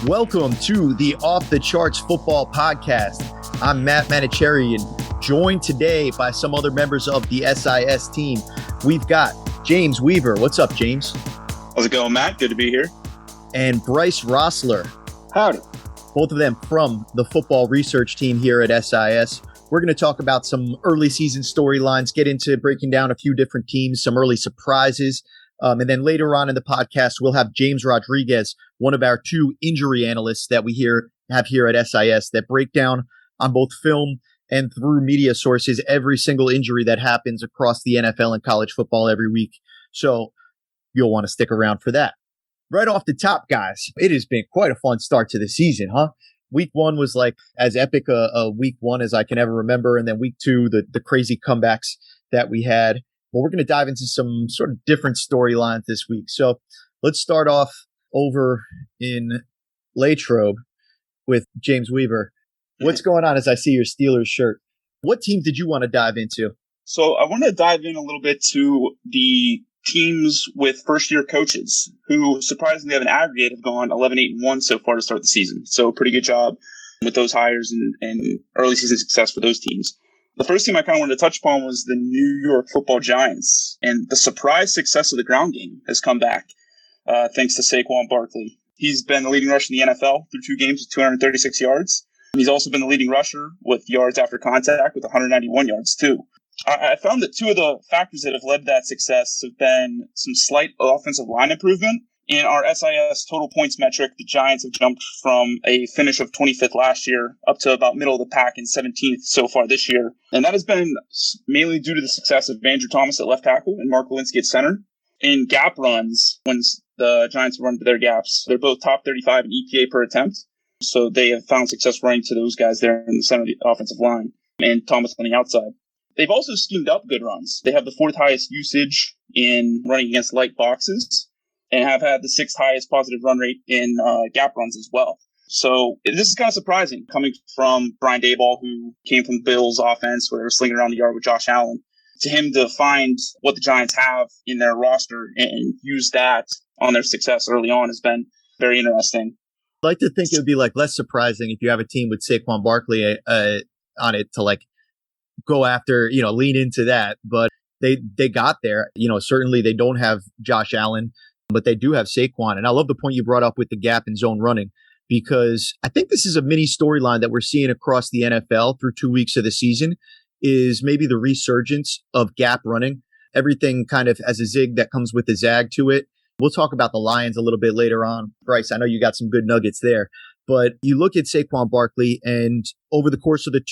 Welcome to the Off the Charts Football Podcast. I'm Matt Manocherian, joined today by some other members of the SIS team. We've got James Weaver. What's up, James? How's it going, Matt? Good to be here. And Bryce Rossler. Howdy. Both of them from the football research team here at SIS. We're going to talk about some early season storylines, get into breaking down a few different teams, some early surprises. And then later on in the podcast, we'll have James Rodriguez, one of our two injury analysts that we have here at SIS, that break down on both film and through media sources every single injury that happens across the NFL and college football every week. So you'll want to stick around for that. Right off the top, guys, it has been quite a fun start to the season, huh? Week one was like as epic a week one as I can ever remember. And then week two, the crazy comebacks that we had. Well, we're going to dive into some sort of different storylines this week. So let's start off over in Latrobe with James Weaver. What's going on as I see your Steelers shirt? What team did you want to dive into? So I want to dive in a little bit to the teams with first-year coaches who surprisingly have an aggregate have gone 11-8-1 so far to start the season. So pretty good job with those hires and early season success for those teams. The first team I kind of wanted to touch upon was the New York Football Giants, and the surprise success of the ground game has come back thanks to Saquon Barkley. He's been the leading rusher in the NFL through 2 games with 236 yards. He's also been the leading rusher with yards after contact with 191 yards too. I found that 2 of the factors that have led to that success have been some slight offensive line improvement. In our SIS total points metric, the Giants have jumped from a finish of 25th last year up to about middle of the pack in 17th so far this year. And that has been mainly due to the success of Andrew Thomas at left tackle and Mark Walensky at center. In gap runs, when the Giants run to their gaps, they're both top 35 in EPA per attempt. So they have found success running to those guys there in the center of the offensive line and Thomas on the outside. They've also schemed up good runs. They have the 4th highest usage in running against light boxes, and have had the 6th highest positive run rate in gap runs as well. So this is kind of surprising coming from Brian Daboll, who came from the Bills offense where they were slinging around the yard with Josh Allen, to him to find what the Giants have in their roster and use that on their success early on has been very interesting. I'd like to think it would be like less surprising if you have a team with Saquon Barkley on it to like go after, lean into that. But they got there. Certainly they don't have Josh Allen, but they do have Saquon. And I love the point you brought up with the gap and zone running, because I think this is a mini storyline that we're seeing across the NFL through 2 weeks of the season, is maybe the resurgence of gap running. Everything kind of has a zig that comes with a zag to it. We'll talk about the Lions a little bit later on. Bryce, I know you got some good nuggets there, but you look at Saquon Barkley, and over the course of the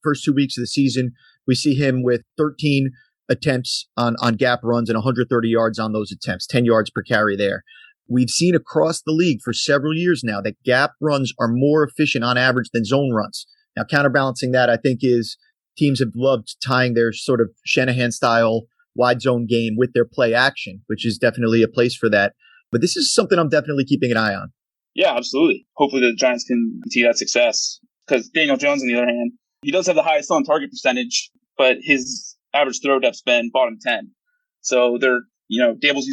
first 2 weeks of the season, we see him with 13 attempts on gap runs and 130 yards on those attempts, 10 yards per carry there. We've seen across the league for several years now that gap runs are more efficient on average than zone runs. Now, counterbalancing that, I think, is teams have loved tying their sort of Shanahan-style wide zone game with their play action, which is definitely a place for that. But this is something I'm definitely keeping an eye on. Yeah, absolutely. Hopefully the Giants can continue that success, because Daniel Jones, on the other hand, he does have the highest on target percentage, but his average throw depth's been bottom 10. So they're, Dable's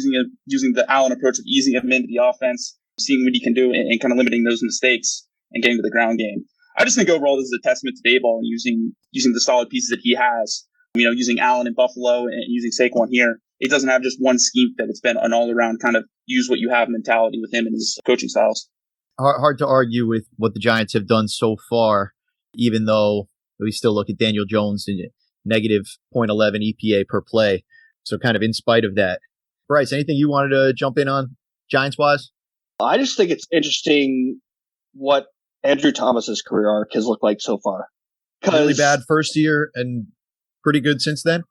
using the Allen approach of easing him into the offense, seeing what he can do and kind of limiting those mistakes and getting to the ground game. I just think overall this is a testament to Daboll and using the solid pieces that he has, using Allen in Buffalo and using Saquon here. It doesn't have just one scheme fit. It's been an all-around kind of use what you have mentality with him and his coaching styles. Hard to argue with what the Giants have done so far, even though we still look at Daniel Jones and negative 0.11 EPA per play. So kind of in spite of that. Bryce, anything you wanted to jump in on Giants-wise? I just think it's interesting what Andrew Thomas's career arc has looked like so far. Really bad first year and pretty good since then?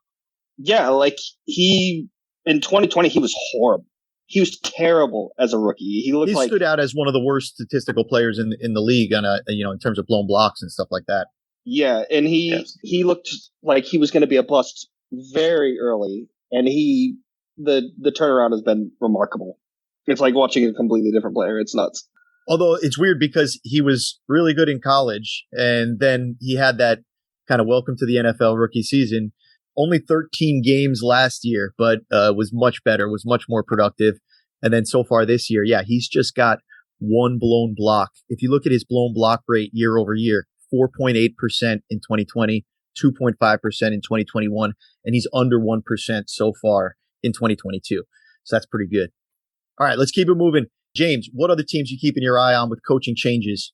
Yeah, in 2020, he was horrible. He was terrible as a rookie. He stood out as one of the worst statistical players in the league on in terms of blown blocks and stuff like that. Yeah, and he looked like he was going to be a bust very early, and the turnaround has been remarkable. It's like watching a completely different player. It's nuts. Although it's weird because he was really good in college, and then he had that kind of welcome to the NFL rookie season. Only 13 games last year, but was much better, was much more productive. And then so far this year, yeah, he's just got one blown block. If you look at his blown block rate year over year, 4.8% in 2020, 2.5% in 2021, and he's under 1% so far in 2022. So that's pretty good. All right, let's keep it moving. James, what other teams you keeping your eye on with coaching changes?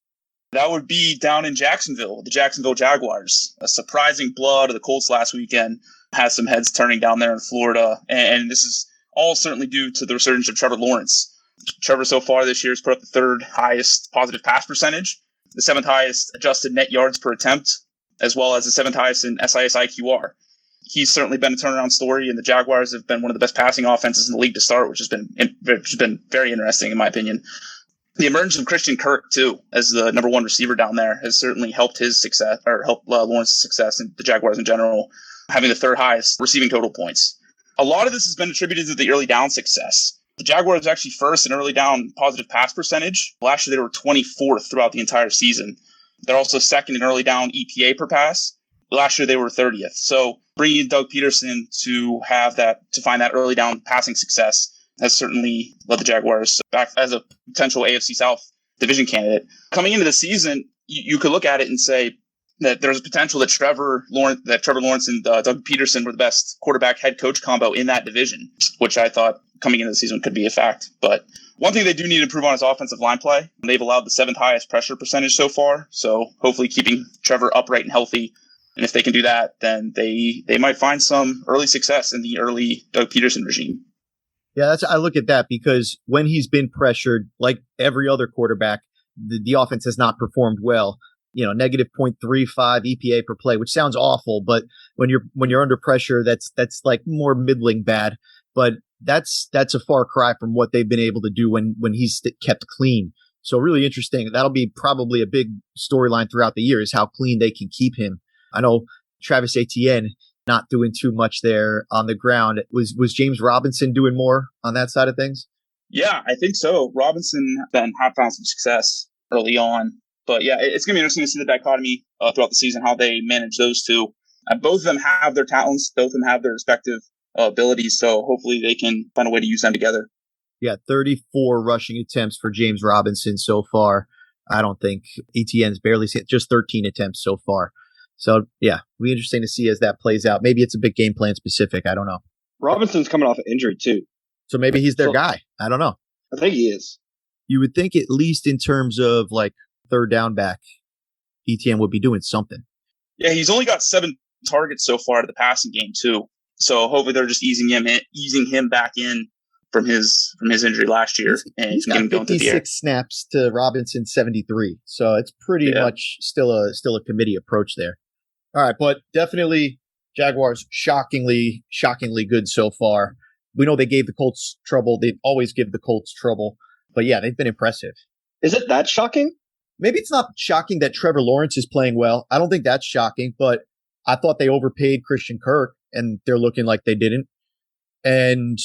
That would be down in Jacksonville, the Jacksonville Jaguars. A surprising blowout of the Colts last weekend has some heads turning down there in Florida. And this is all certainly due to the resurgence of Trevor Lawrence. Trevor so far this year has put up the third highest positive pass percentage, the seventh highest adjusted net yards per attempt, as well as the seventh highest in SIS IQR. He's certainly been a turnaround story, and the Jaguars have been one of the best passing offenses in the league to start, which has been very interesting in my opinion. The emergence of Christian Kirk, too, as the number one receiver down there, has certainly helped his success, or helped Lawrence's success and the Jaguars in general, having the third highest receiving total points. A lot of this has been attributed to the early down success. The Jaguars actually first in early down positive pass percentage. Last year, they were 24th throughout the entire season. They're also second in early down EPA per pass. Last year, they were 30th. So bringing in Doug Peterson to find that early down passing success has certainly led the Jaguars back as a potential AFC South division candidate. Coming into the season, you could look at it and say that there's a potential that Trevor Lawrence and Doug Peterson were the best quarterback head coach combo in that division, which I thought coming into the season could be a fact. But one thing they do need to improve on is offensive line play. They've allowed the seventh highest pressure percentage so far. So hopefully keeping Trevor upright and healthy. And if they can do that, then they might find some early success in the early Doug Peterson regime. Yeah, I look at that because when he's been pressured, like every other quarterback, the offense has not performed well. Negative 0.35 EPA per play, which sounds awful, but when you're under pressure, that's like more middling bad. But that's a far cry from what they've been able to do when he's kept clean. So really interesting. That'll be probably a big storyline throughout the year is how clean they can keep him. I know Travis Etienne not doing too much there on the ground. Was James Robinson doing more on that side of things? Yeah, I think so. Robinson have found some success early on. But yeah, it's going to be interesting to see the dichotomy throughout the season, how they manage those two. Both of them have their talents. Both of them have their respective abilities. So hopefully they can find a way to use them together. Yeah, 34 rushing attempts for James Robinson so far. I don't think Etienne's barely seen just 13 attempts so far. So yeah, it'll be interesting to see as that plays out. Maybe it's a big game plan specific. I don't know. Robinson's coming off an injury too. So maybe he's their guy. I don't know. I think he is. You would think at least in terms of like third down back, Etienne would be doing something. Yeah, he's only got 7 targets so far to the passing game too. So hopefully they're just easing him back in from his injury last year. He's got 56 snaps to Robinson 73. So it's pretty much still a committee approach there. All right, but definitely Jaguars shockingly good so far. We know they gave the Colts trouble. They always give the Colts trouble. But yeah, they've been impressive. Is it that shocking? Maybe it's not shocking that Trevor Lawrence is playing well. I don't think that's shocking, but I thought they overpaid Christian Kirk and they're looking like they didn't. And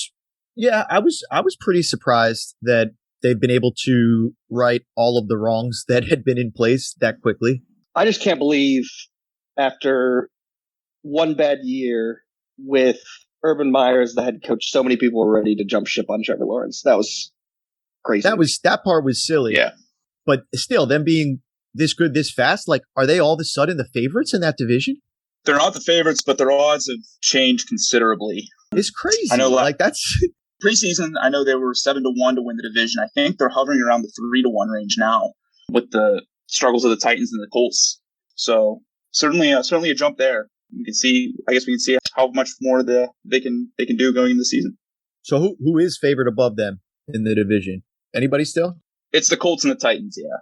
yeah, I was pretty surprised that they've been able to right all of the wrongs that had been in place that quickly. I just can't believe after one bad year with Urban Meyer as the head coach, so many people were ready to jump ship on Trevor Lawrence. That was crazy. That part was silly. Yeah. But still, them being this good this fast, like, are they all of a sudden the favorites in that division? They're not the favorites, but their odds have changed considerably. It's crazy. I know, like that's preseason. I know they were 7-1 to win the division. I think they're hovering around the 3-1 range now with the struggles of the Titans and the Colts. So certainly a jump there. We can see how much more they can do going into the season. So who is favored above them in the division? Anybody still? It's the Colts and the Titans. Yeah.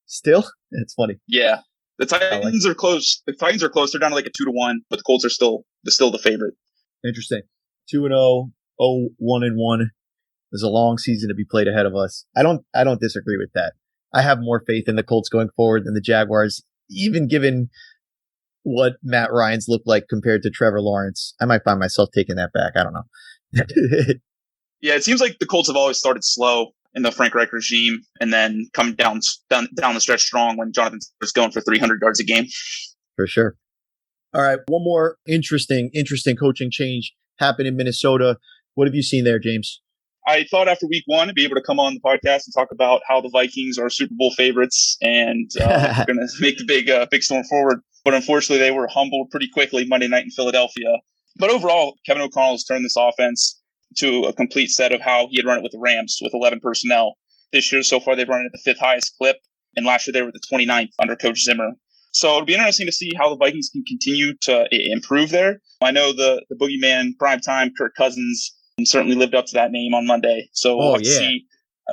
Still? That's funny. Yeah. The Titans are close. The Titans are close. They're down to like a 2-1, but the Colts are still the favorite. Interesting. 2-0, 1-1. There's a long season to be played ahead of us. I don't disagree with that. I have more faith in the Colts going forward than the Jaguars, even given what Matt Ryan's looked like compared to Trevor Lawrence. I might find myself taking that back. I don't know. Yeah, it seems like the Colts have always started slow in the Frank Reich regime and then come down the stretch strong when Jonathan was going for 300 yards a game. For sure. All right, one more interesting coaching change happened in Minnesota. What have you seen there, James? I thought after week one to be able to come on the podcast and talk about how the Vikings are Super Bowl favorites and we're going to make the big storm forward. But unfortunately, they were humbled pretty quickly Monday night in Philadelphia. But overall, Kevin O'Connell has turned this offense to a complete set of how he had run it with the Rams with 11 personnel. This year, so far, they've run it at the fifth highest clip. And last year, they were at the 29th under Coach Zimmer. So it'll be interesting to see how the Vikings can continue to improve there. I know the boogeyman, primetime, Kirk Cousins, certainly lived up to that name on Monday. So we'll have to see.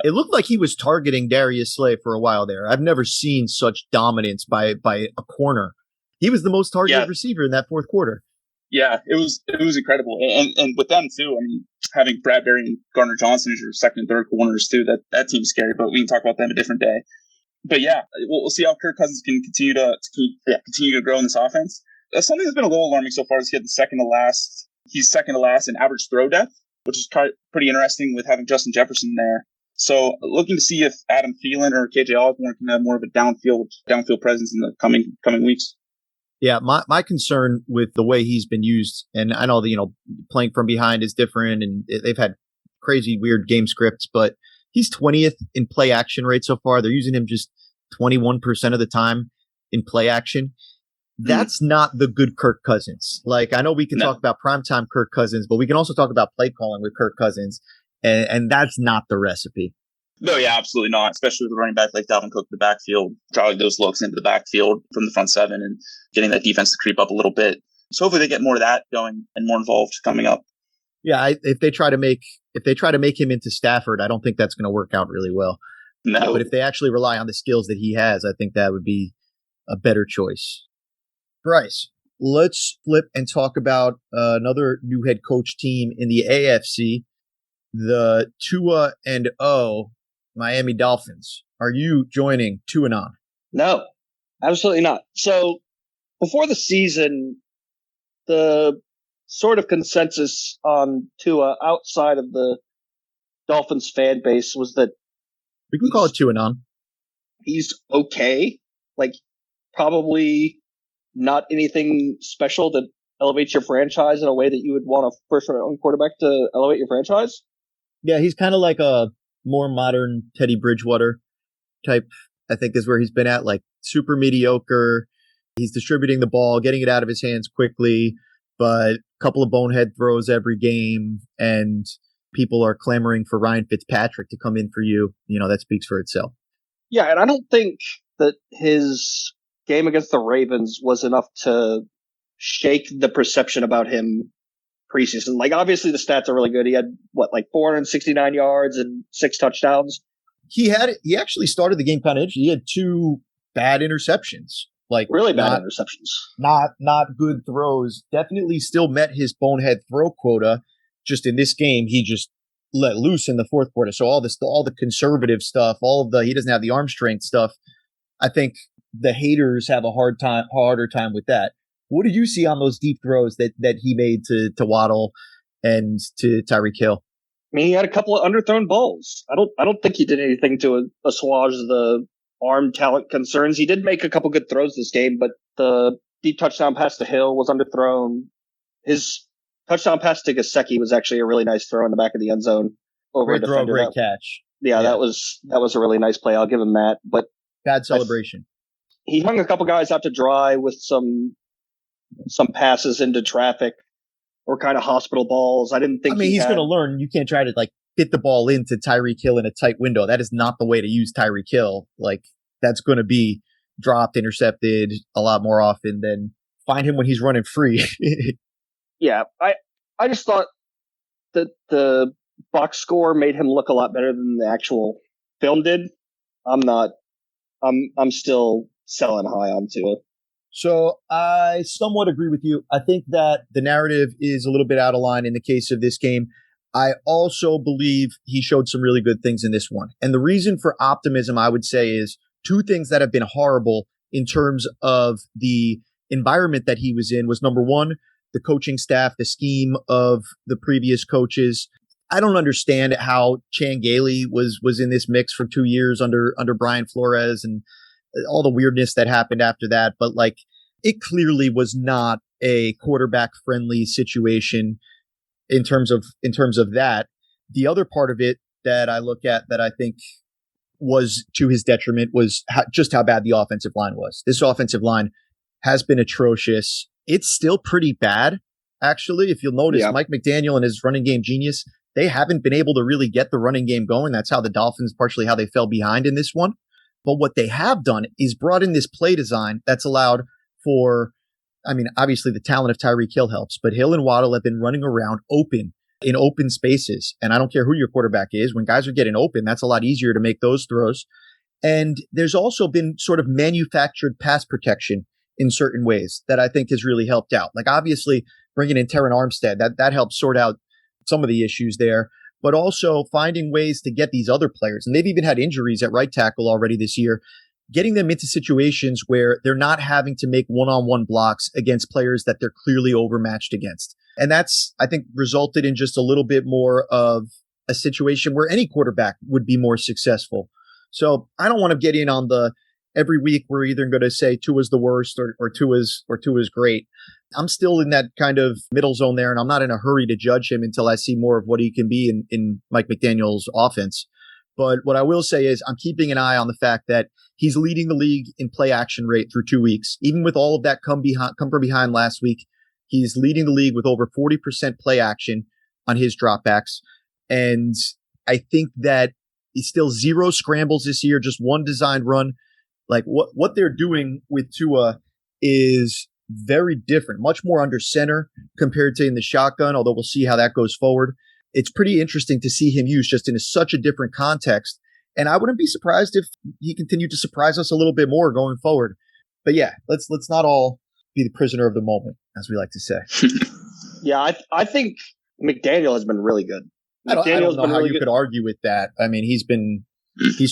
It looked like he was targeting Darius Slay for a while there. I've never seen such dominance by a corner. He was the most targeted receiver in that fourth quarter. Yeah, it was incredible. And with them, too, I mean, having Bradbury and Gardner Johnson as your second and third corners, too, that team's scary, but we can talk about them a different day. But yeah, we'll see how Kirk Cousins can continue to grow in this offense. Something that's been a little alarming so far is he had he's second to last in average throw depth, which is pretty interesting with having Justin Jefferson there. So looking to see if Adam Thielen or KJ Osborne can have more of a downfield presence in the coming weeks. Yeah, my concern with the way he's been used, and I know that, playing from behind is different, and they've had crazy, weird game scripts, but he's 20th in play action rate so far. They're using him just 21% of the time in play action. That's not the good Kirk Cousins. Like, I know we can talk about primetime Kirk Cousins, but we can also talk about play calling with Kirk Cousins, and that's not the recipe. No, yeah, absolutely not, especially with a running back like Dalvin Cook in the backfield, driving those looks into the backfield from the front seven and getting that defense to creep up a little bit. So hopefully they get more of that going and more involved coming up. Yeah, if they try to make him into Stafford, I don't think that's going to work out really well. No. But if they actually rely on the skills that he has, I think that would be a better choice. Bryce, let's flip and talk about another new head coach team in the AFC, the 2-0 Miami Dolphins. Are you joining 2-0? No, absolutely not. So before the season, the sort of consensus on Tua outside of the Dolphins fan base was that we can call it 2-0. He's okay. Like, probably not anything special that elevates your franchise in a way that you would want a first-round quarterback to elevate your franchise. Yeah, he's kind of like a more modern Teddy Bridgewater type, I think, is where he's been at, like super mediocre. He's distributing the ball, getting it out of his hands quickly, but a couple of bonehead throws every game, and people are clamoring for Ryan Fitzpatrick to come in for you. That speaks for itself. Yeah, and I don't think that his game against the Ravens was enough to shake the perception about him preseason. Like, obviously the stats are really good. He had 469 yards and 6 touchdowns. He actually started the game kind of interesting. He had 2 bad interceptions. Like, really bad interceptions. Not good throws. Definitely still met his bonehead throw quota. Just in this game, he just let loose in the fourth quarter. So all the conservative stuff, he doesn't have the arm strength stuff. I think the haters have a harder time with that. What did you see on those deep throws that he made to Waddle and to Tyreek Hill? I mean, he had a couple of underthrown balls. I don't think he did anything to assuage the arm talent concerns. He did make a couple good throws this game, but the deep touchdown pass to Hill was underthrown. His touchdown pass to Gesicki was actually a really nice throw in the back of the end zone over great a defender. Great catch. Yeah, that was a really nice play. I'll give him that. But bad celebration. He hung a couple guys out to dry with some passes into traffic or kind of hospital balls. I didn't think. He's going to learn. You can't try to fit the ball into Tyreek Hill in a tight window. That is not the way to use Tyreek Hill. That's going to be dropped, intercepted a lot more often than find him when he's running free. Yeah, I just thought that the box score made him look a lot better than the actual film did. I'm still selling high on Tua. So I somewhat agree with you. I think that the narrative is a little bit out of line in the case of this game. I also believe he showed some really good things in this one. And the reason for optimism, I would say, is 2 things that have been horrible in terms of the environment that he was in was, number one, the coaching staff, the scheme of the previous coaches. I don't understand how Chan Gailey was in this mix for 2 years under Brian Flores and all the weirdness that happened after that. But it clearly was not a quarterback friendly situation in terms of that. The other part of it that I look at that I think was to his detriment was just how bad the offensive line was. This offensive line has been atrocious. It's still pretty bad, actually. If you'll notice, Mike McDaniel and his running game genius, they haven't been able to really get the running game going. That's how the Dolphins, partially how they fell behind in this one. But what they have done is brought in this play design that's allowed for, I mean, obviously the talent of Tyreek Hill helps, but Hill and Waddle have been running around in open spaces. And I don't care who your quarterback is. When guys are getting open, that's a lot easier to make those throws. And there's also been sort of manufactured pass protection in certain ways that I think has really helped out. Like obviously bringing in Terran Armstead, that helps sort out some of the issues there, but also finding ways to get these other players. And they've even had injuries at right tackle already this year, getting them into situations where they're not having to make one-on-one blocks against players that they're clearly overmatched against. And that's, I think, resulted in just a little bit more of a situation where any quarterback would be more successful. So I don't want to get in on the every week we're either going to say Tua's the worst or Tua's great. I'm still in that kind of middle zone there, and I'm not in a hurry to judge him until I see more of what he can be in Mike McDaniel's offense. But what I will say is I'm keeping an eye on the fact that he's leading the league in play action rate through 2 weeks. Even with all of that come from behind last week, he's leading the league with over 40% play action on his dropbacks. And I think that he's still 0 scrambles this year, just 1 designed run. Like what they're doing with Tua is very different, much more under center compared to in the shotgun, although we'll see how that goes forward. It's pretty interesting to see him used just in such a different context. And I wouldn't be surprised if he continued to surprise us a little bit more going forward. But yeah, let's not all be the prisoner of the moment, as we like to say. Yeah, I think McDaniel has been really good. I don't know how you could argue with that. I mean, he's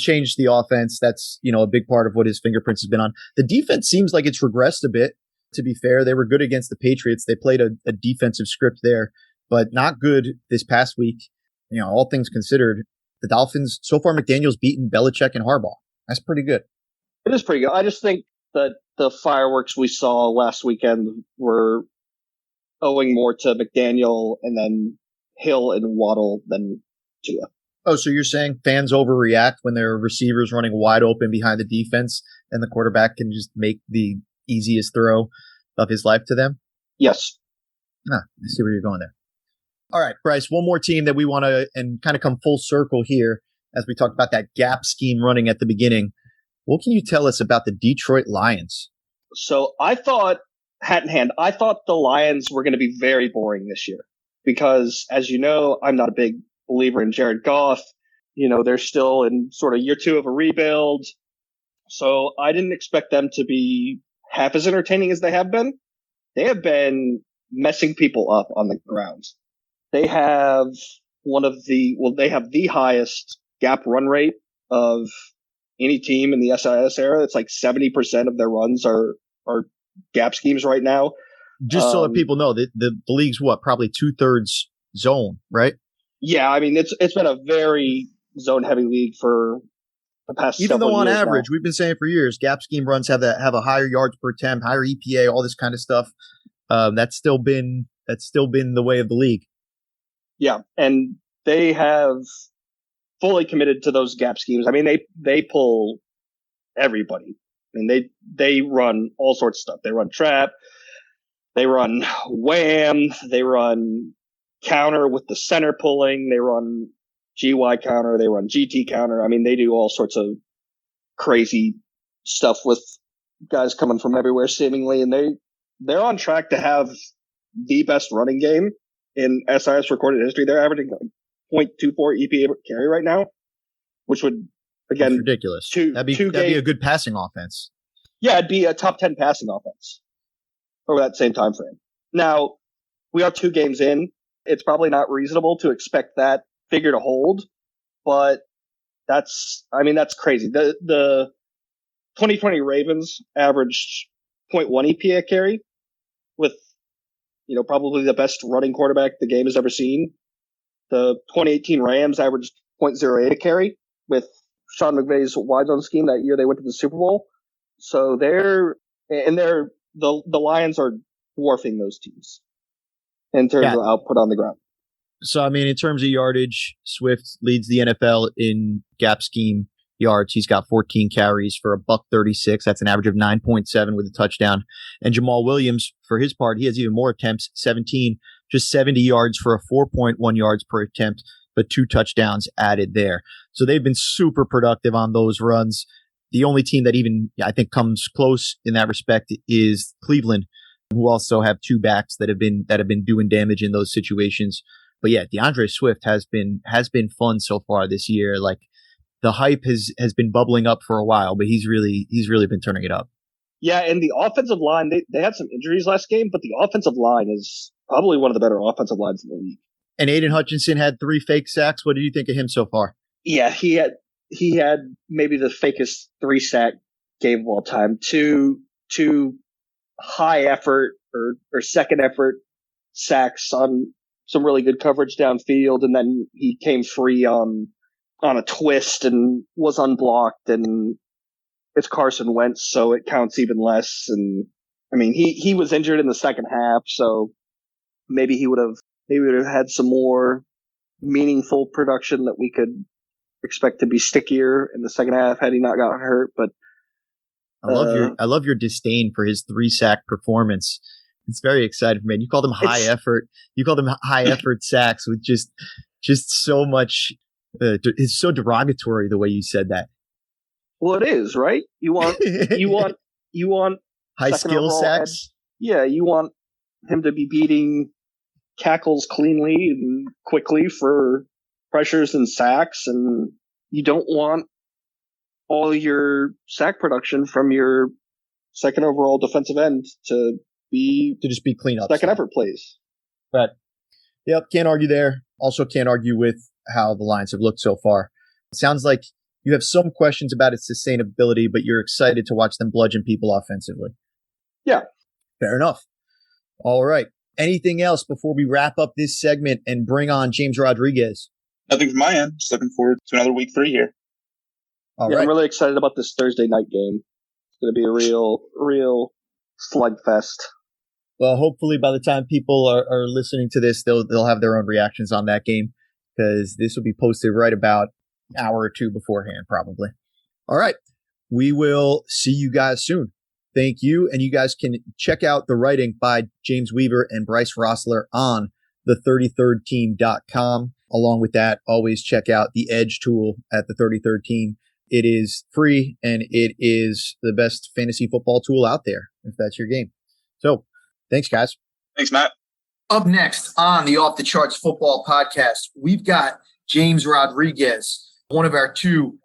changed the offense. That's, a big part of what his fingerprints has been on. The defense seems like it's regressed a bit, to be fair. They were good against the Patriots. They played a defensive script there, but not good this past week. All things considered, the Dolphins, so far McDaniel's beaten Belichick and Harbaugh. That's pretty good. It is pretty good. I just think that the fireworks we saw last weekend were owing more to McDaniel and then Hill and Waddle than Tua. Oh, so you're saying fans overreact when their receivers running wide open behind the defense and the quarterback can just make the easiest throw of his life to them? Yes. I see where you're going there. All right, Bryce, one more team that we want to, and kind of come full circle here as we talked about that gap scheme running at the beginning. What can you tell us about the Detroit Lions? So I thought, hat in hand, I thought the Lions were going to be very boring this year because, as you know, I'm not a big believer in Jared Goff. They're still in sort of year 2 of a rebuild. So I didn't expect them to be half as entertaining as they have been. They have been messing people up on the ground. They have they have the highest gap run rate of any team in the SIS era. It's like 70% of their runs are gap schemes right now. Just so that people know that the league's probably 2/3 zone, right? Yeah, I mean it's been a very zone heavy league for the past. Even though on years average, now. We've been saying for years, gap scheme runs have a higher yards per attempt, higher EPA, all this kind of stuff. That's still been the way of the league. Yeah, and they have fully committed to those gap schemes. I mean, they pull everybody. I mean, they run all sorts of stuff. They run trap, they run wham, they run counter with the center pulling, they run GY counter, they run GT counter. I mean, they do all sorts of crazy stuff with guys coming from everywhere seemingly, and they're on track to have the best running game in SIS recorded history. They're averaging 0.24 EPA per carry right now, which would, again, that's ridiculous. That'd be a good passing offense. Yeah, it'd be a top 10 passing offense over that same time frame. Now, we are 2 games in. It's probably not reasonable to expect that figure to hold, but that's crazy. The 2020 Ravens averaged 0.1 EPA carry with, probably the best running quarterback the game has ever seen. The 2018 Rams averaged 0.08 a carry with Sean McVay's wide zone scheme that year they went to the Super Bowl. So the Lions are dwarfing those teams in terms of output on the ground. So, I mean, in terms of yardage, Swift leads the NFL in gap scheme yards. He's got 14 carries for $136. That's an average of 9.7 with a touchdown. And Jamal Williams, for his part, he has even more attempts, 17, just 70 yards for a 4.1 yards per attempt, but 2 touchdowns added there. So they've been super productive on those runs. The only team that even, I think, comes close in that respect is Cleveland, who also have 2 backs that have been doing damage in those situations. But yeah, DeAndre Swift has been fun so far this year. Like, the hype has been bubbling up for a while, but he's really been turning it up. Yeah, and the offensive line, they had some injuries last game, but the offensive line is probably one of the better offensive lines in the league. And Aiden Hutchinson had 3 fake sacks. What do you think of him so far? Yeah, he had maybe the fakest 3-sack game of all time. Two high effort or second effort sacks on some really good coverage downfield, and then he came free on a twist and was unblocked, and it's Carson Wentz, so it counts even less. And I mean, he was injured in the second half, so maybe he would have had some more meaningful production that we could expect to be stickier in the second half had he not gotten hurt. But I love your disdain for his 3-sack performance. It's very exciting, man. You called them high effort. You called them high effort sacks with just so much. It's so derogatory the way you said that. Well, it is, right? You want high skill sacks. Yeah, you want him to be beating tackles cleanly and quickly for pressures and sacks, and you don't want all your sack production from your second overall defensive end to just be clean up second effort plays. Right. Yep. Can't argue there. Also can't argue with how the Lions have looked so far. It sounds like you have some questions about its sustainability, but you're excited to watch them bludgeon people offensively. Yeah. Fair enough. All right. Anything else before we wrap up this segment and bring on James Rodriguez? Nothing from my end. Just looking forward to another week 3 here. All right. I'm really excited about this Thursday night game. It's going to be a real slugfest. Well, hopefully by the time people are listening to this, they'll have their own reactions on that game, because this will be posted right about an hour or 2 beforehand, probably. All right. We will see you guys soon. Thank you. And you guys can check out the writing by James Weaver and Bryce Rossler on the33rdteam.com. Along with that, always check out the Edge tool at the 33rd Team. It is free, and it is the best fantasy football tool out there, if that's your game. So, thanks, guys. Thanks, Matt. Up next on the Off the Charts Football Podcast, we've got James Rodriguez, one of our 2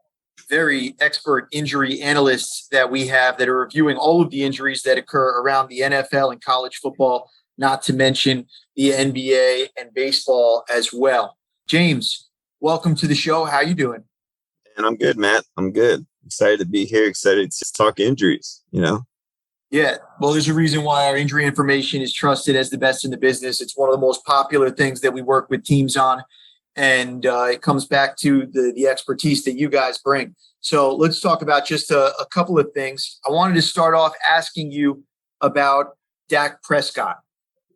very expert injury analysts that we have that are reviewing all of the injuries that occur around the NFL and college football, not to mention the NBA and baseball as well. James, welcome to the show. How you doing? And I'm good, Matt. I'm good. Excited to be here. Excited to talk injuries, Yeah. Well, there's a reason why our injury information is trusted as the best in the business. It's one of the most popular things that we work with teams on. And it comes back to the expertise that you guys bring. So let's talk about just a couple of things. I wanted to start off asking you about Dak Prescott.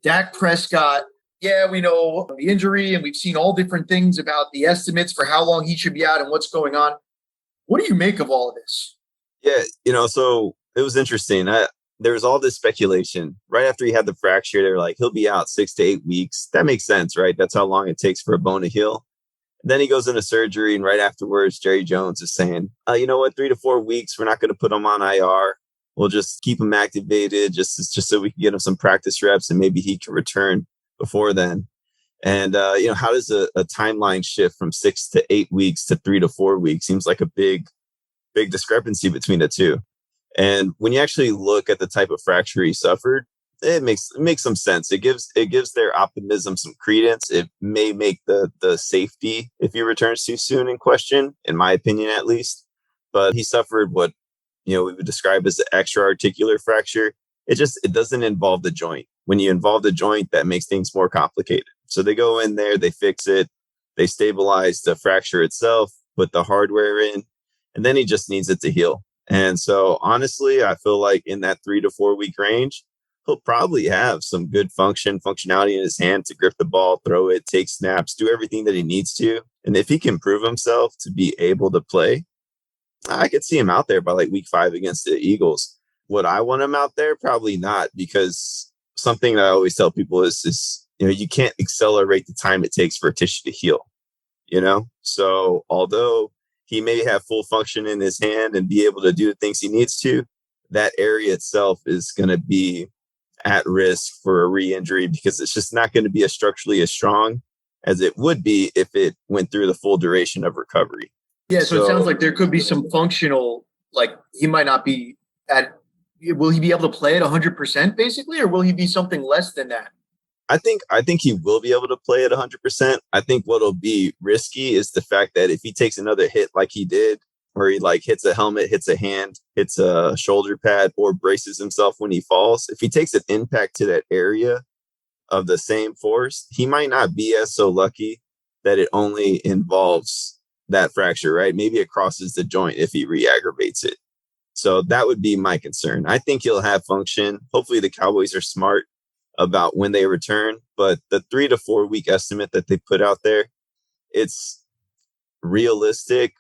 Dak Prescott, yeah, we know the injury, and we've seen all different things about the estimates for how long he should be out and what's going on. What do you make of all of this? Yeah, so it was interesting. There was all this speculation right after he had the fracture. They were like, he'll be out 6 to 8 weeks. That makes sense, right? That's how long it takes for a bone to heal. And then he goes into surgery, and right afterwards, Jerry Jones is saying, you know what, 3 to 4 weeks, we're not going to put him on IR. We'll just keep him activated just so we can get him some practice reps, and maybe he can return before then. And, how does a timeline shift from 6 to 8 weeks to 3 to 4 weeks? Seems like a big discrepancy between the two. And when you actually look at the type of fracture he suffered, it makes some sense. It gives their optimism some credence. It may make the safety if he returns too soon in question, in my opinion at least. But he suffered what we would describe as an extra-articular fracture. It doesn't involve the joint. When you involve the joint, that makes things more complicated. So they go in there, they fix it, they stabilize the fracture itself, put the hardware in, and then he just needs it to heal. And so honestly, I feel like in that 3 to 4 week range, he'll probably have some good functionality in his hand to grip the ball, throw it, take snaps, do everything that he needs to. And if he can prove himself to be able to play, I could see him out there by like week 5 against the Eagles. Would I want him out there? Probably not, because something that I always tell people is you can't accelerate the time it takes for a tissue to heal, So although he may have full function in his hand and be able to do the things he needs to, that area itself is going to be at risk for a re-injury, because it's just not going to be as structurally as strong as it would be if it went through the full duration of recovery. Yeah, so it sounds like there could be some functional, like he might not be will he be able to play at 100% basically, or will he be something less than that? I think he will be able to play at 100%. I think what'll be risky is the fact that if he takes another hit like he did, where he like hits a helmet, hits a hand, hits a shoulder pad, or braces himself when he falls, if he takes an impact to that area of the same force, he might not be as so lucky that it only involves that fracture, right? Maybe it crosses the joint if he re-aggravates it. So that would be my concern. I think he'll have function. Hopefully the Cowboys are smart about when they return, but the 3 to 4 week estimate that they put out there, it's realistic,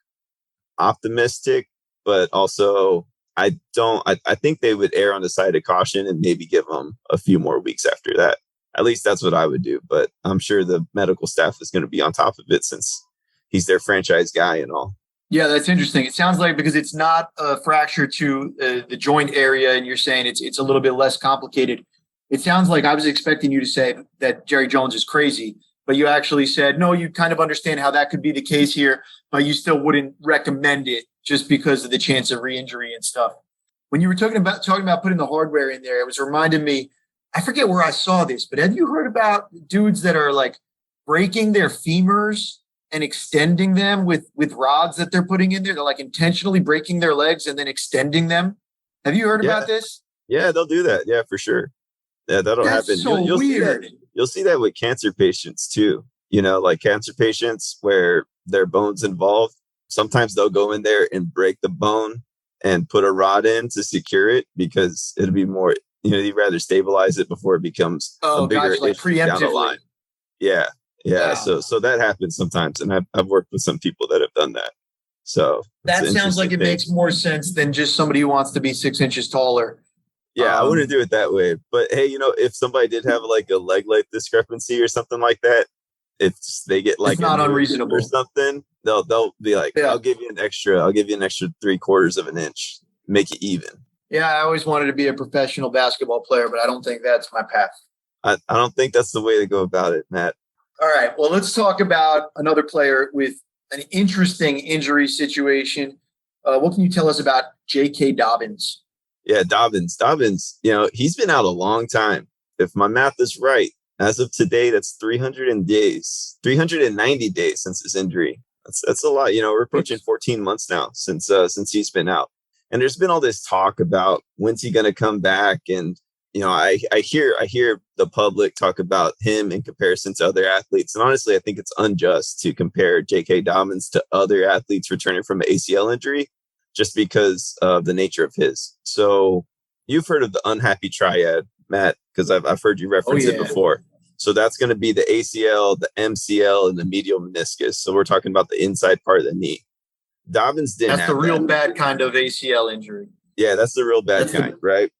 optimistic, but also I think they would err on the side of caution and maybe give him a few more weeks after that. At least that's what I would do, but I'm sure the medical staff is going to be on top of it since he's their franchise guy and all. Yeah, that's interesting. It sounds like because it's not a fracture to the joint area, and you're saying it's a little bit less complicated. It sounds like I was expecting you to say that Jerry Jones is crazy, but you actually said, no, you kind of understand how that could be the case here, but you still wouldn't recommend it just because of the chance of re-injury and stuff. When you were talking about putting the hardware in there, it was reminding me, I forget where I saw this, but have you heard about dudes that are like breaking their femurs and extending them with rods that they're putting in there? They're like intentionally breaking their legs and then extending them. Have you heard about this? Yeah, they'll do that. Yeah, for sure. Yeah, that'll happen. So you'll weird. You'll see that with cancer patients too. Like cancer patients where their bone's involved. Sometimes they'll go in there and break the bone and put a rod in to secure it because it'll be more, you'd rather stabilize it before it becomes a bigger issue down the line. Yeah. Yeah. Wow. So that happens sometimes. And I've worked with some people that have done that. So that sounds like it makes more sense than just somebody who wants to be 6 inches taller. Yeah, I wouldn't do it that way. But hey, if somebody did have like a leg length discrepancy or something like that, if they get like it's not unreasonable or something, they'll be like, I'll give you an extra 3/4 of an inch, make it even. Yeah, I always wanted to be a professional basketball player, but I don't think that's my path. I don't think that's the way to go about it, Matt. All right. Well, let's talk about another player with an interesting injury situation. What can you tell us about J.K. Dobbins? Yeah, Dobbins, he's been out a long time. If my math is right, as of today, that's 390 days since his injury. That's a lot. We're approaching 14 months now since he's been out. And there's been all this talk about when's he going to come back. And, I hear the public talk about him in comparison to other athletes. And honestly, I think it's unjust to compare J.K. Dobbins to other athletes returning from an ACL injury just because of the nature of his. So you've heard of the unhappy triad, Matt, because I've heard you reference it before. So that's going to be the ACL, the MCL, and the medial meniscus. So we're talking about the inside part of the knee. Dobbins didn't have that. That's the real bad kind of ACL injury. Yeah, that's the real bad kind, right?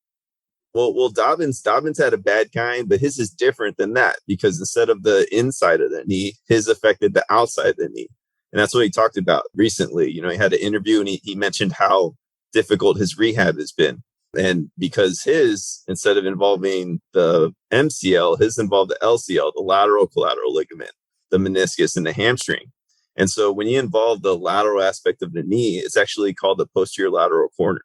Well, Dobbins had a bad kind, but his is different than that because instead of the inside of the knee, his affected the outside of the knee. And that's what he talked about recently. He had an interview and he mentioned how difficult his rehab has been. And because his, instead of involving the MCL, his involved the LCL, the lateral collateral ligament, the meniscus, and the hamstring. And so when you involve the lateral aspect of the knee, it's actually called the posterior lateral corner.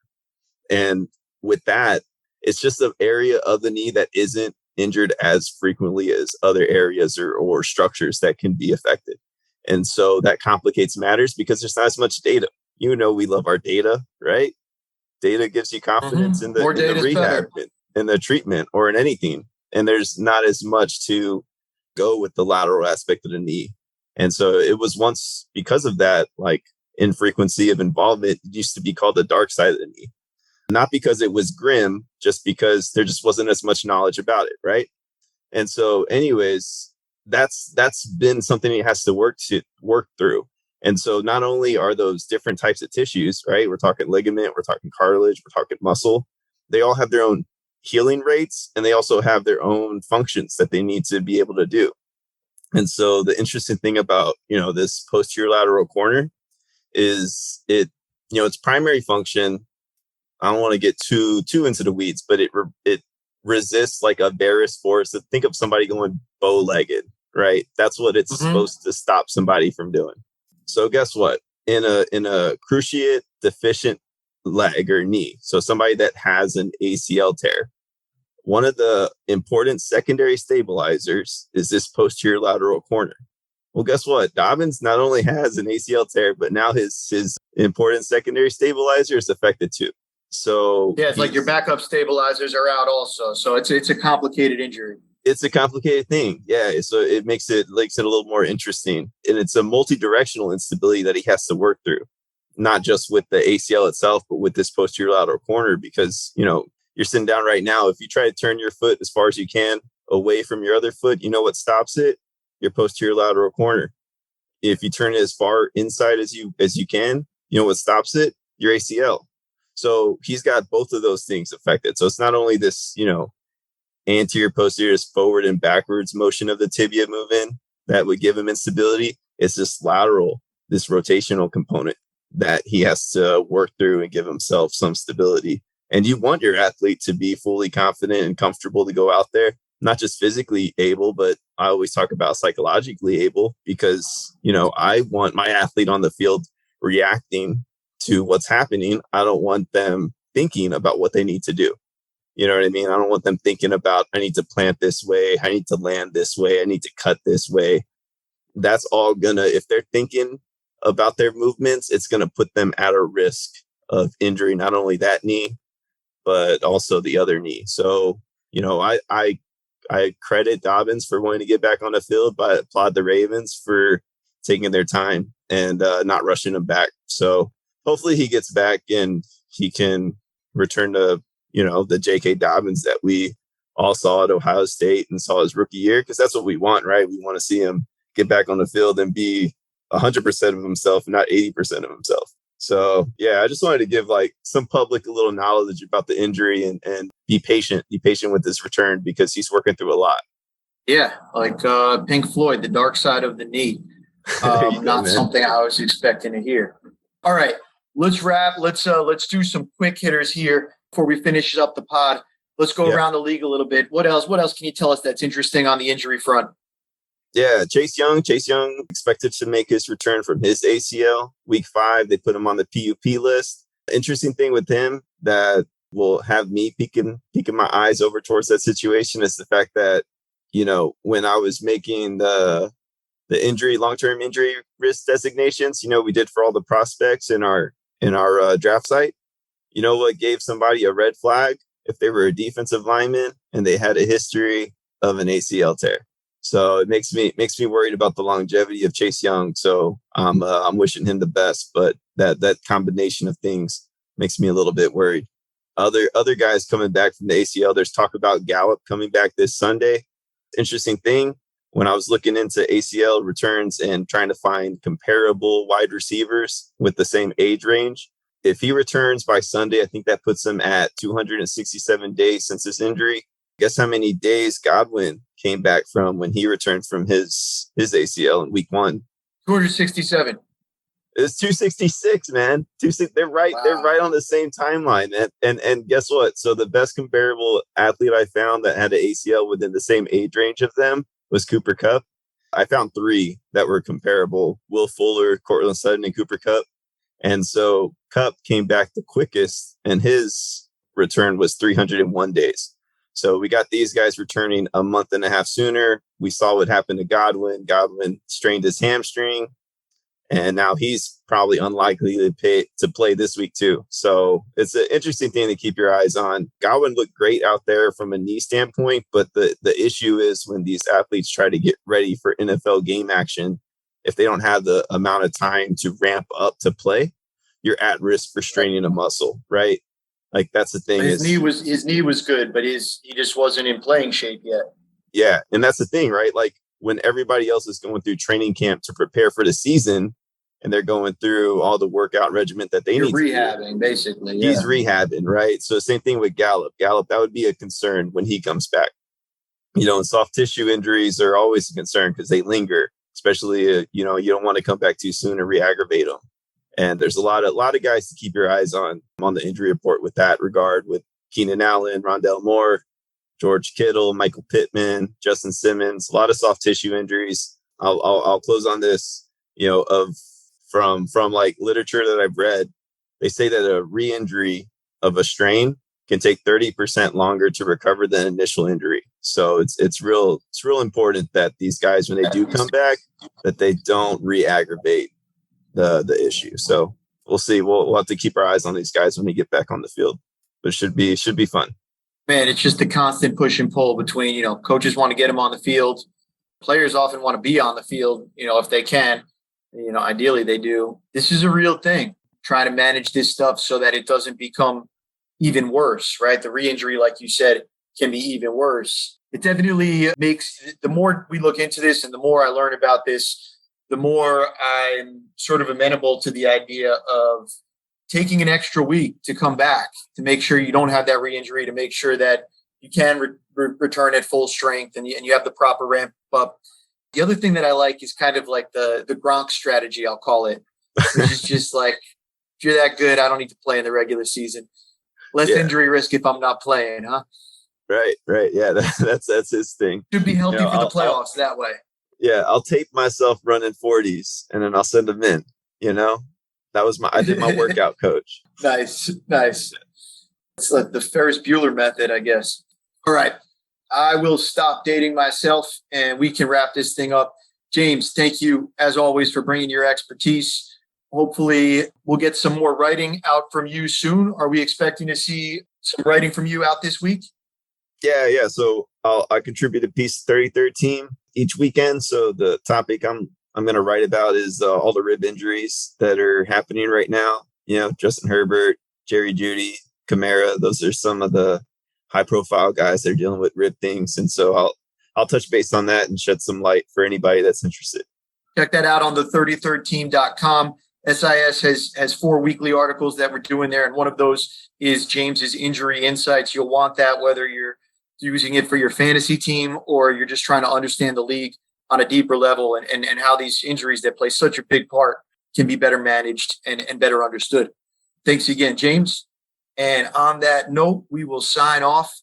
And with that, it's just an area of the knee that isn't injured as frequently as other areas or structures that can be affected. And so that complicates matters because there's not as much data. We love our data, right? Data gives you confidence in the rehab, in the treatment, or in anything. And there's not as much to go with the lateral aspect of the knee. And so it was once, because of that, like infrequency of involvement, it used to be called the dark side of the knee. Not because it was grim, just because there just wasn't as much knowledge about it, right? And so anyways, that's been something he has to work through. And so not only are those different types of tissues, right? We're talking ligament, we're talking cartilage, we're talking muscle. They all have their own healing rates, and they also have their own functions that they need to be able to do. And so the interesting thing about, this posterior lateral corner is its primary function. I don't want to get too into the weeds, but it resists like a varus force. So think of somebody going bow-legged, right? That's what it's supposed to stop somebody from doing. So guess what? In a cruciate deficient leg or knee, so somebody that has an ACL tear, one of the important secondary stabilizers is this posterior lateral corner. Well, guess what? Dobbins not only has an ACL tear, but now his important secondary stabilizer is affected too. So yeah, it's like your backup stabilizers are out also. So it's a complicated injury. It's a complicated thing. Yeah. So it makes it a little more interesting. And it's a multi-directional instability that he has to work through, not just with the ACL itself, but with this posterior lateral corner, because, you're sitting down right now. If you try to turn your foot as far as you can away from your other foot, you know what stops it? Your posterior lateral corner. If you turn it as far inside as you can, you know what stops it? Your ACL. So he's got both of those things affected. So it's not only this, anterior, posterior, forward and backwards motion of the tibia moving that would give him instability. It's this lateral, this rotational component that he has to work through and give himself some stability. And you want your athlete to be fully confident and comfortable to go out there, not just physically able, but I always talk about psychologically able, because, I want my athlete on the field reacting to what's happening. I don't want them thinking about what they need to do. You know what I mean? I don't want them thinking about, I need to plant this way, I need to land this way, I need to cut this way. That's all if they're thinking about their movements, it's going to put them at a risk of injury, not only that knee, but also the other knee. So, I credit Dobbins for wanting to get back on the field, but I applaud the Ravens for taking their time and not rushing him back. So hopefully he gets back and he can return to, the J.K. Dobbins that we all saw at Ohio State and saw his rookie year, because that's what we want, right? We want to see him get back on the field and be 100% of himself, not 80% of himself. So, yeah, I just wanted to give some public a little knowledge about the injury and be patient with his return, because he's working through a lot. Yeah, like Pink Floyd, the dark side of the knee. Not something I was expecting to hear. All right, let's wrap. Let's do some quick hitters here before we finish up the pod. Let's go around the league a little bit. What else can you tell us that's interesting on the injury front? Yeah, Chase Young expected to make his return from his ACL week 5. They put him on the PUP list. Interesting thing with him that will have me peeking my eyes over towards that situation is the fact that, when I was making the long-term injury risk designations, we did for all the prospects in our draft site. You know what gave somebody a red flag? If they were a defensive lineman and they had a history of an ACL tear. So it makes me worried about the longevity of Chase Young. So I'm wishing him the best, but that combination of things makes me a little bit worried. Other guys coming back from the ACL. There's talk about Gallup coming back this Sunday. Interesting thing, when I was looking into ACL returns and trying to find comparable wide receivers with the same age range, if he returns by Sunday, I think that puts him at 267 days since his injury. Guess how many days Godwin came back from when he returned from his ACL in week 1? 267. It's 266, man. They're right. Wow. They're right on the same timeline. And guess what? So the best comparable athlete I found that had an ACL within the same age range of them was Cooper Kupp. I found 3 that were comparable: Will Fuller, Cortland Sutton, and Cooper Kupp. And so Kupp came back the quickest, and his return was 301 days. So we got these guys returning a month and a half sooner. We saw what happened to Godwin. Godwin strained his hamstring, and now he's probably unlikely to play this week too. So it's an interesting thing to keep your eyes on. Godwin looked great out there from a knee standpoint, but the issue is when these athletes try to get ready for NFL game action, if they don't have the amount of time to ramp up to play, you're at risk for straining a muscle, right? Like that's the thing. His knee was good, but he just wasn't in playing shape yet. Yeah, and that's the thing, right? Like when everybody else is going through training camp to prepare for the season, and they're going through all the workout regimen that they need rehabbing, to do. basically. Yeah. He's rehabbing, right? So same thing with Gallup. Gallup, that would be a concern when he comes back. You know, and soft tissue injuries are always a concern because they linger, especially, you don't want to come back too soon and re-aggravate them. And there's a lot of guys to keep your eyes on the injury report with that regard, with Keenan Allen, Rondell Moore, George Kittle, Michael Pittman, Justin Simmons, a lot of soft tissue injuries. I'll close on this, from like literature that I've read, they say that a re-injury of a strain can take 30% longer to recover than initial injury. So it's real important that these guys, when they do come back, that they don't re-aggravate the issue. So we'll see. We'll have to keep our eyes on these guys when they get back on the field. But it should be fun. Man, it's just a constant push and pull between, coaches want to get them on the field. Players often want to be on the field, if they can. Ideally they do. This is a real thing. Trying to manage this stuff so that it doesn't become even worse, right? The re-injury, like you said, can be even worse. It definitely makes, the more we look into this and the more I learn about this, the more I'm sort of amenable to the idea of taking an extra week to come back, to make sure you don't have that re-injury, to make sure that you can return at full strength and you have the proper ramp up. The other thing that I like is kind of like the Gronk strategy, I'll call it, which is just like, if you're that good, I don't need to play in the regular season. Less injury risk if I'm not playing, huh? Right. Yeah, that's his thing. Should be healthy for the playoffs that way. Yeah, I'll tape myself running 40s and then I'll send them in. I did my workout coach. Nice. It's like the Ferris Bueller method, I guess. All right. I will stop dating myself and we can wrap this thing up. James, thank you as always for bringing your expertise. Hopefully we'll get some more writing out from you soon. Are we expecting to see some writing from you out this week? Yeah. So I contribute a piece to 33rd Team each weekend. So the topic I'm going to write about is all the rib injuries that are happening right now. Justin Herbert, Jerry Jeudy, Kamara. Those are some of the high-profile guys that are dealing with rib things. And so I'll touch base on that and shed some light for anybody that's interested. Check that out on the 33rdteam.com. SIS has 4 weekly articles that we're doing there, and one of those is James's injury insights. You'll want that whether you're using it for your fantasy team or you're just trying to understand the league on a deeper level and how these injuries that play such a big part can be better managed and better understood. Thanks again, James. And on that note, we will sign off.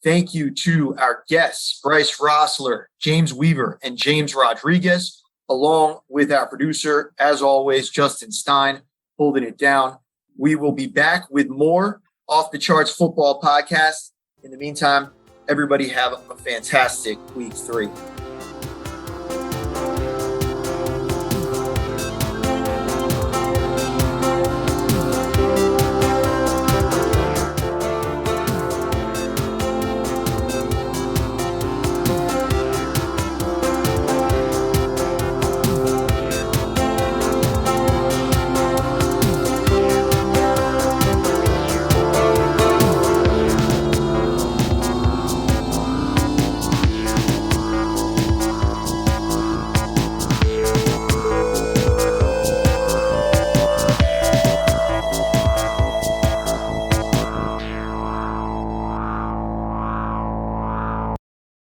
Thank you to our guests, Bryce Rossler, James Weaver, and James Rodriguez, along with our producer, as always, Justin Stein, holding it down. We will be back with more Off the Charts Football Podcast. In the meantime, everybody have a fantastic week 3.